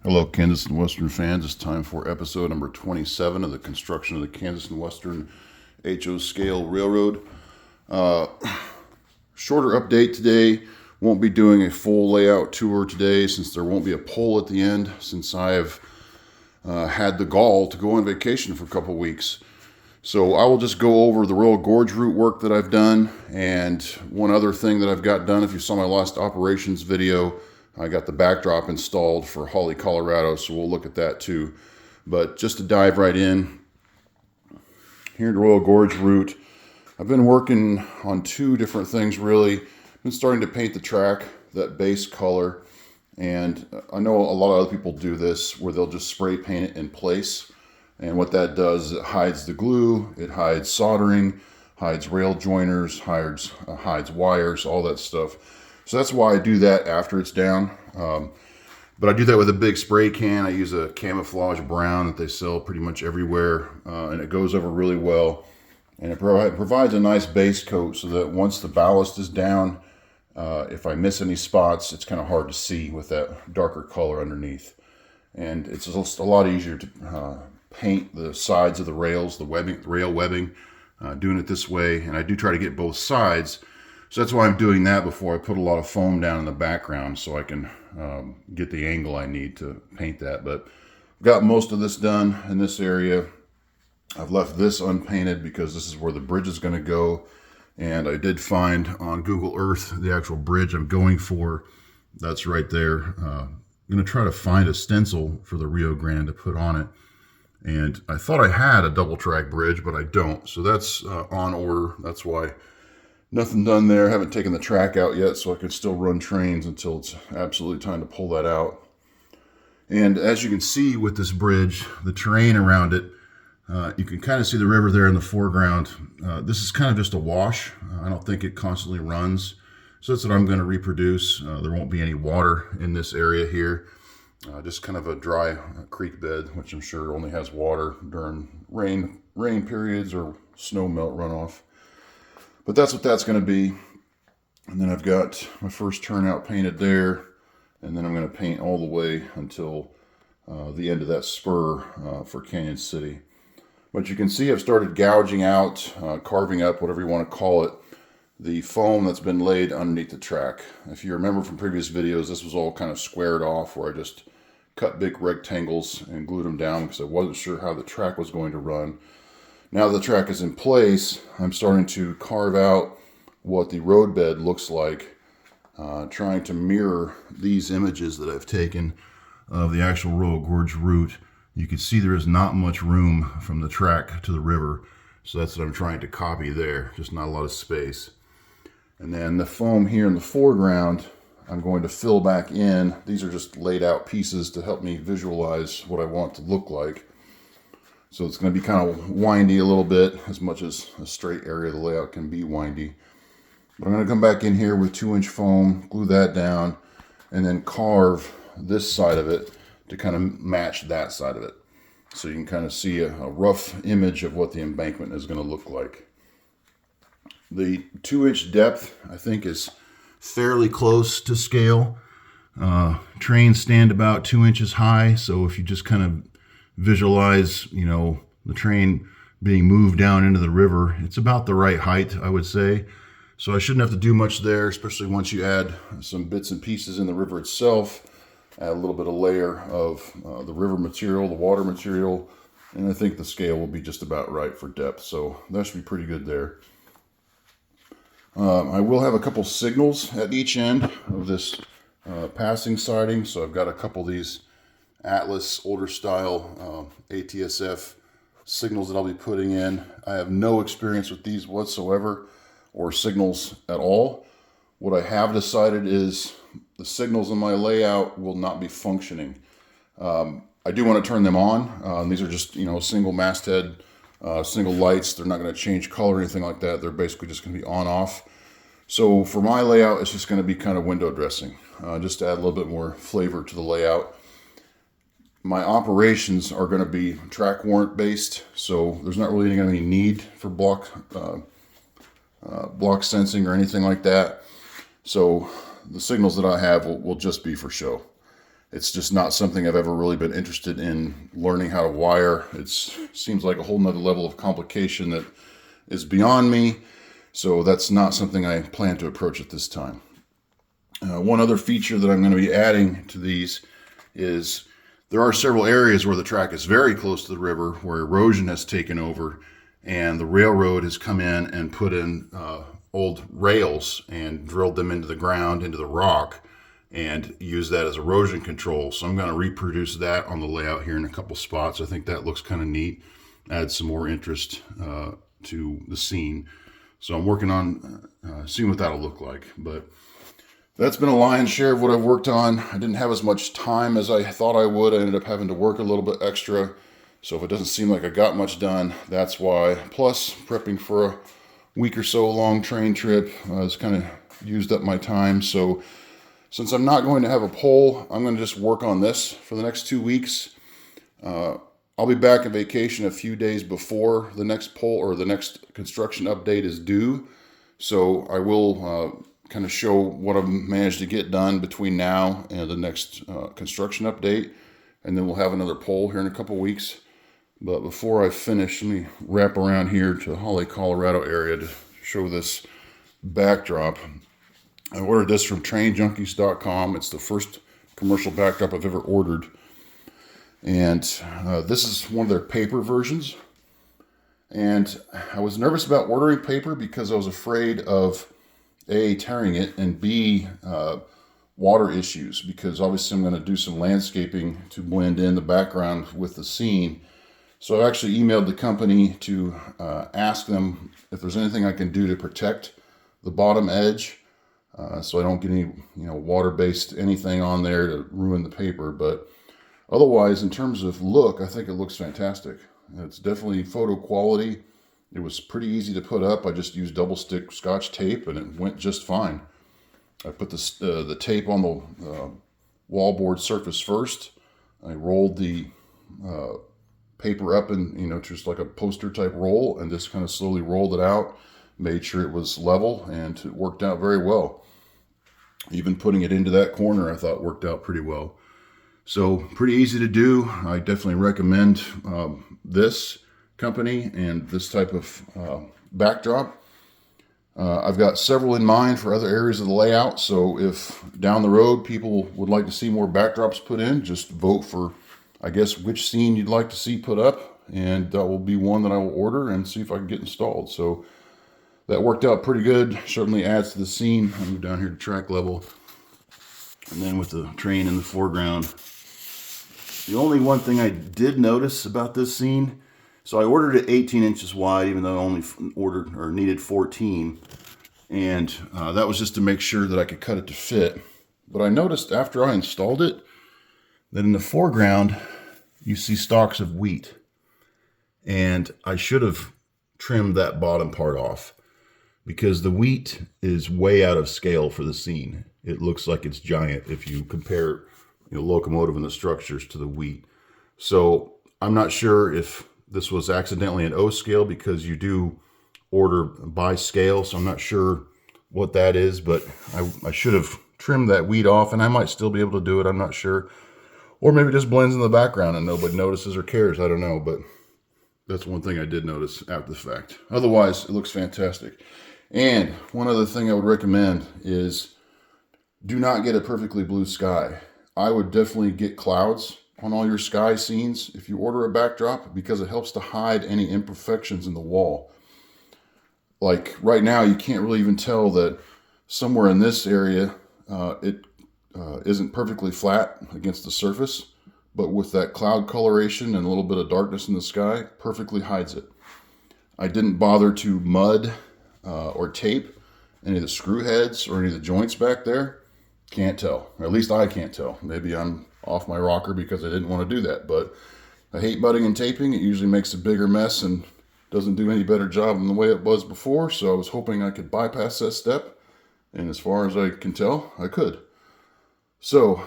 Hello, Kansas and Western fans. It's time for episode number 27 of the construction of the Kansas and Western HO scale railroad. Shorter update today. Won't be doing a full layout tour today since there won't be a poll at the end, since I have had the gall to go on vacation for a couple weeks. So I will just go over the Royal Gorge route work that I've done, and one other thing that I've got done. If you saw my last operations video, I got the backdrop installed for Holly, Colorado, so we'll look at that too. But just to dive right in, here in the Royal Gorge route, I've been working on two different things really. I've been starting to paint the track, that base color, and I know a lot of other people do this where they'll just spray paint it in place. And what that does is it hides the glue, it hides soldering, hides rail joiners, hides wires, all that stuff. So that's why I do that after it's down. But I do that with a big spray can. I use a camouflage brown that they sell pretty much everywhere, and it goes over really well. And it provides a nice base coat so that once the ballast is down, if I miss any spots, it's kind of hard to see with that darker color underneath. And it's just a lot easier to paint the sides of the rails, the rail webbing, doing it this way. And I do try to get both sides. So that's why I'm doing that before I put a lot of foam down in the background so I can get the angle I need to paint that. But I've got most of this done in this area. I've left this unpainted because this is where the bridge is going to go. And I did find on Google Earth the actual bridge I'm going for. That's right there. I'm going to try to find a stencil for the Rio Grande to put on it. And I thought I had a double track bridge, but I don't. So that's on order. That's why. Nothing done there. Haven't taken the track out yet, so I can still run trains until it's absolutely time to pull that out. And as you can see with this bridge, the terrain around it, you can kind of see the river there in the foreground. This is kind of just a wash. I don't think it constantly runs. So that's what I'm going to reproduce. There won't be any water in this area here. Just kind of a dry creek bed, which I'm sure only has water during rain periods or snow melt runoff. But that's what that's going to be. And then I've got my first turnout painted there. And then I'm going to paint all the way until the end of that spur for Canon City. But you can see I've started gouging out, carving up, whatever you want to call it, the foam that's been laid underneath the track. If you remember from previous videos, this was all kind of squared off where I just cut big rectangles and glued them down because I wasn't sure how the track was going to run. Now that the track is in place, I'm starting to carve out what the roadbed looks like, trying to mirror these images that I've taken of the actual Royal Gorge route. You can see there is not much room from the track to the river, so that's what I'm trying to copy there, just not a lot of space. And then the foam here in the foreground, I'm going to fill back in. These are just laid out pieces to help me visualize what I want to look like. So it's going to be kind of windy a little bit, as much as a straight area of the layout can be windy. But I'm going to come back in here with 2-inch foam, glue that down, and then carve this side of it to kind of match that side of it. So you can kind of see a rough image of what the embankment is going to look like. The 2-inch depth, I think, is fairly close to scale. Trains stand about 2 inches high, so if you just kind of visualize, the train being moved down into the river, it's about the right height, I would say. So I shouldn't have to do much there, especially once you add some bits and pieces in the river itself, add a little bit of layer of the river material, the water material, and I think the scale will be just about right for depth. So that should be pretty good there. I will have a couple signals at each end of this passing siding. So I've got a couple of these Atlas older style ATSF signals that I'll be putting in. I have no experience with these whatsoever, or signals at all. What I have decided is the signals in my layout will not be functioning. I do want to turn them on. These are just single masthead, single lights. They're not going to change color or anything like that. They're basically just going to be on off. So for my layout, it's just going to be kind of window dressing, just to add a little bit more flavor to the layout. My operations are going to be track warrant based, so there's not really going to be any need for block sensing or anything like that. So the signals that I have will just be for show. it's just not something I've ever really been interested in learning how to wire. It seems like a whole nother level of complication that is beyond me. So that's not something I plan to approach at this time. One other feature that I'm going to be adding to these is there are several areas where the track is very close to the river where erosion has taken over, and the railroad has come in and put in old rails and drilled them into the ground, into the rock, and use that as erosion control. So I'm going to reproduce that on the layout here in a couple spots. I think that looks kind of neat, add some more interest to the scene. So I'm working on seeing what that'll look like. But that's been a lion's share of what I've worked on. I didn't have as much time as I thought I would. I ended up having to work a little bit extra. So if it doesn't seem like I got much done, that's why. Plus, prepping for a week or so long train trip has kind of used up my time. So since I'm not going to have a pole, I'm going to just work on this for the next 2 weeks. I'll be back on vacation a few days before the next pole or the next construction update is due. So I will kind of show what I've managed to get done between now and the next construction update. And then we'll have another pole here in a couple weeks. But before I finish, let me wrap around here to the Holly, Colorado area to show this backdrop. I ordered this from trainjunkies.com. It's the first commercial backdrop I've ever ordered. And this is one of their paper versions. And I was nervous about ordering paper because I was afraid of A, tearing it, and B, water issues. Because obviously I'm going to do some landscaping to blend in the background with the scene. So I actually emailed the company to ask them if there's anything I can do to protect the bottom edge. So I don't get any, water-based anything on there to ruin the paper. But otherwise, in terms of look, I think it looks fantastic. It's definitely photo quality. It was pretty easy to put up. I just used double stick Scotch tape, and it went just fine. I put the tape on the wallboard surface first. I rolled the paper up in, just like a poster type roll, and just kind of slowly rolled it out. Made sure it was level, and it worked out very well. Even putting it into that corner, I thought worked out pretty well. So pretty easy to do. I definitely recommend this company and this type of backdrop. I've got several in mind for other areas of the layout. So if down the road people would like to see more backdrops put in, just vote for, I guess, which scene you'd like to see put up. And that will be one that I will order and see if I can get installed. So that worked out pretty good. Certainly adds to the scene. I'll move down here to track level. And then with the train in the foreground. The only one thing I did notice about this scene, so I ordered it 18 inches wide, even though I only ordered or needed 14. And that was just to make sure that I could cut it to fit. But I noticed after I installed it, that in the foreground, you see stalks of wheat. And I should have trimmed that bottom part off, because the wheat is way out of scale for the scene. It looks like it's giant if you compare locomotive and the structures to the wheat. So I'm not sure if this was accidentally an O scale, because you do order by scale. So I'm not sure what that is, but I should have trimmed that wheat off, and I might still be able to do it. I'm not sure. Or maybe it just blends in the background and nobody notices or cares. I don't know, but that's one thing I did notice after the fact. Otherwise, it looks fantastic. And one other thing I would recommend is do not get a perfectly blue sky. I would definitely get clouds on all your sky scenes if you order a backdrop, because it helps to hide any imperfections in the wall. Like right now, you can't really even tell that somewhere in this area it isn't perfectly flat against the surface, but with that cloud coloration and a little bit of darkness in the sky, perfectly hides it. I didn't bother to mud or tape any of the screw heads or any of the joints back there. Can't tell. Or at least I can't tell. Maybe I'm off my rocker because I didn't want to do that. But I hate mudding and taping. It usually makes a bigger mess and doesn't do any better job than the way it was before. So I was hoping I could bypass that step. And as far as I can tell, I could. So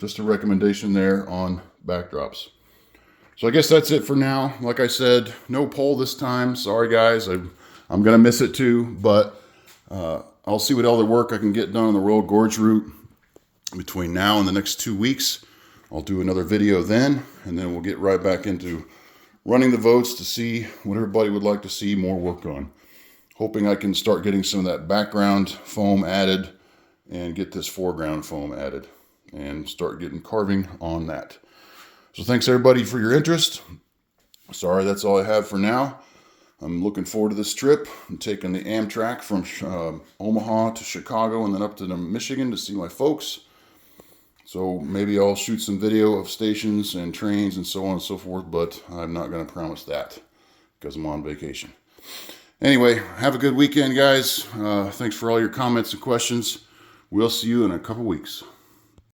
just a recommendation there on backdrops. So I guess that's it for now. Like I said, no poll this time. Sorry guys, I'm going to miss it too. But I'll see what other work I can get done on the Gorge route between now and the next 2 weeks. I'll do another video then, and then we'll get right back into running the votes to see what everybody would like to see more work on. Hoping I can start getting some of that background foam added and get this foreground foam added and start getting carving on that. So thanks everybody for your interest. Sorry, that's all I have for now. I'm looking forward to this trip. I'm taking the Amtrak from Omaha to Chicago and then up to Michigan to see my folks. So maybe I'll shoot some video of stations and trains and so on and so forth, but I'm not going to promise that because I'm on vacation. Anyway, have a good weekend, guys. Thanks for all your comments and questions. We'll see you in a couple weeks.